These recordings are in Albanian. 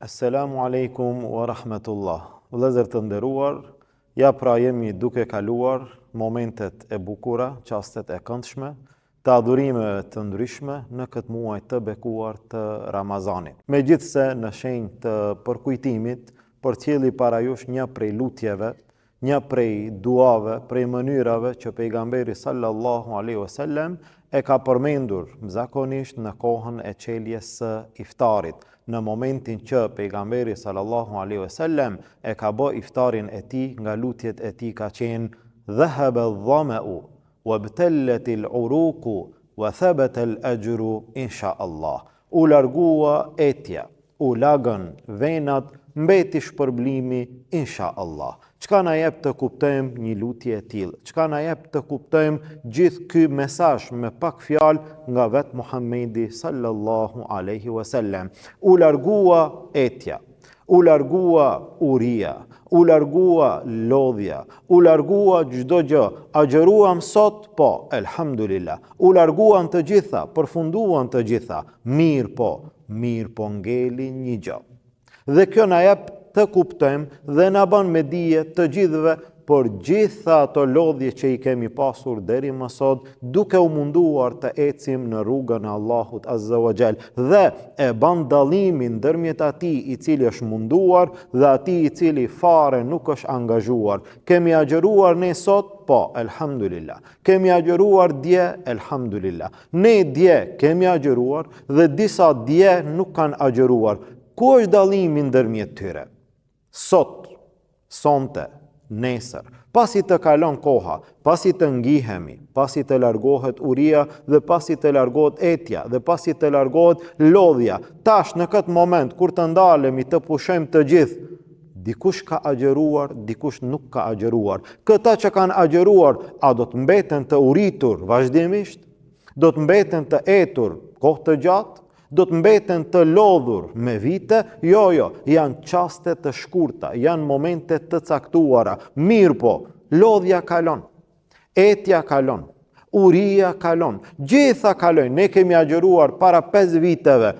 Assalamu alaikum wa rahmatullah. Vëllezër të nderuar, ja pra jemi duke kaluar momentet e bukura, çastet e këndshme, të adhurimeve të ndryshme në këtë muaj të bekuar të Ramazanit. Megjithse në shenjë të përkujtimit, përcjelli para jush një prej lutjeve, një prej duave, prej mënyrave që pejgamberi sallallahu alaihi wasallam e ka përmendur zakonisht në kohën e çeljes së iftarit. Në momentin që pejgamberi sallallahu alaihi wasallam e ka bë iftarin e tij, nga lutjet e tij ka qenë dhahaba adh-dhama'u wabtallat al-uruqu wa thabata al-ajru insha Allah. U largua etja, u lagën venat, mbeti shpërblimi insha Allah. Çka na jep të kuptojmë një lutje e tillë? Çka na jep të kuptojmë gjithë ky mesazh me pak fjalë nga vet Muhamedi sallallahu alaihi wasallam? U largua etja, u largua uria, u largua lodhja, u largua çdo gjë. Agjeruam sot? Po, elhamdulillah. U larguan të gjitha, përfunduan të gjitha. Mirë po ngeli një gjë. Dhe kjo na jep të kuptojmë dhe na bën me dije të gjithëve por gjitha ato lodhje që i kemi pasur deri më sot, duke u munduar të ecim në rrugën e Allahut Azza wa Jall, dhe e bën dallimin ndërmjet atij i cili është munduar dhe atij i cili fare nuk është angazhuar. Kemi agjeruar ne sot? Po, elhamdulillah. Kemi agjeruar dje? Elhamdulillah. Ne dje kemi agjeruar dhe disa dje nuk kanë agjeruar. Ku është dallimi ndërmjet tyre? Sot, sonte, nesër, pasi të kalon koha, pasi të ngihemi, pasi të largohet uria dhe pasi të largohet etja dhe pasi të largohet lodhja, tash në këtë moment kur të ndalemi të pushojmë të gjithë, dikush ka agjeruar, dikush nuk ka agjeruar. Këta që kanë agjeruar, a do të mbeten të uritur vazhdimisht? Do të mbeten të etur kohë të gjatë? Do të mbeten të lodhur me vite? Jo, janë çaste të shkurta, janë momente të caktuara. Mirë po, lodhja kalon, etja kalon, uria kalon, gjitha kalojnë. Ne kemi agjeruar para 5 viteve,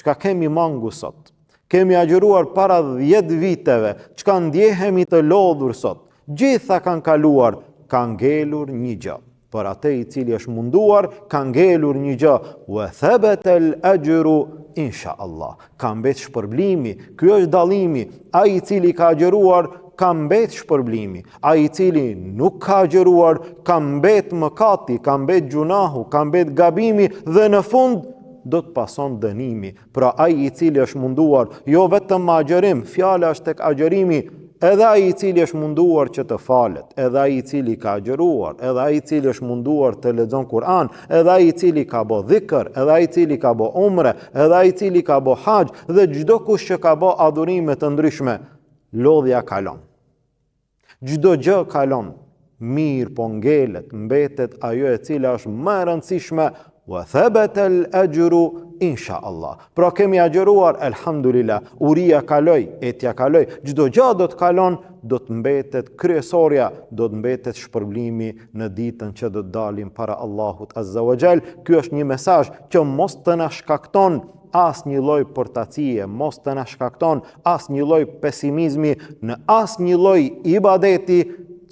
çka kemi mangu sot. Kemi agjeruar para 10 viteve, çka ndjehemi të lodhur sot. Gjitha kanë kaluar, ka ngelur një gjë. Për atë i cili është munduar, ka ngelur një gjë. Wa thabata al-ajru insha Allah. Ka mbet shpërblimi. Ky është dallimi. Ai i cili ka agjeruar, ka mbet shpërblimi. Ai i cili nuk ka agjeruar, ka mbet mëkati, ka mbet gjunahu, ka mbet gabimi dhe në fund do të pason dënimi. Pra ai i cili është munduar, jo vetëm me agjerim, fjala është tek agjerimi. Edhe ai i cili është munduar që të falet, edhe ai i cili ka agjeruar, edhe ai i cili është munduar të lexon Kur'an, edhe ai i cili ka bë dhikr, edhe ai i cili ka bë umre, edhe ai i cili ka bë haxh dhe çdo kush që ka bë adhurime të ndryshme, lodhja kalon. Çdo gjë kalon. Mirë po ngelet, mbetet ajo e cila është më e rëndësishme. Wa thabata al-ajru insha Allah. Pra kemi agjeruar, elhamdulillah, uria kaloi, etja kaloi, çdo gjë do të kalon, do të mbetet kryesorja, do të mbetet shpërblimi në ditën që do të dalim para Allahut Azza wa Jall. Ky është një mesazh që mos të na shkakton asnjë lloj portacie, mos të na shkakton asnjë lloj pesimizmi në asnjë lloj ibadeti.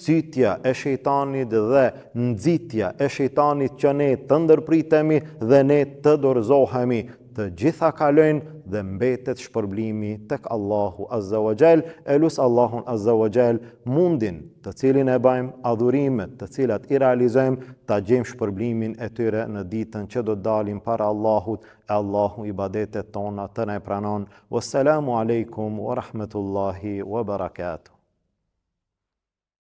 Cytja e shejtanit dhe nxitja e shejtanit që ne të ndërpritemi dhe ne të dorëzohemi, të gjitha kalojnë dhe mbetet shpërblimi tek Allahu Azza wa Jall. Elus Allahun Azza wa Jall mundin të cilin e bëjmë, adhurimet të cilat i realizojmë, ta gjejmë shpërblimin e tyre në ditën që do dalim para Allahut, e Allahu ibadetet tona të na pranon. Wassalamu alaikum wa rahmatullahi wa barakatuh.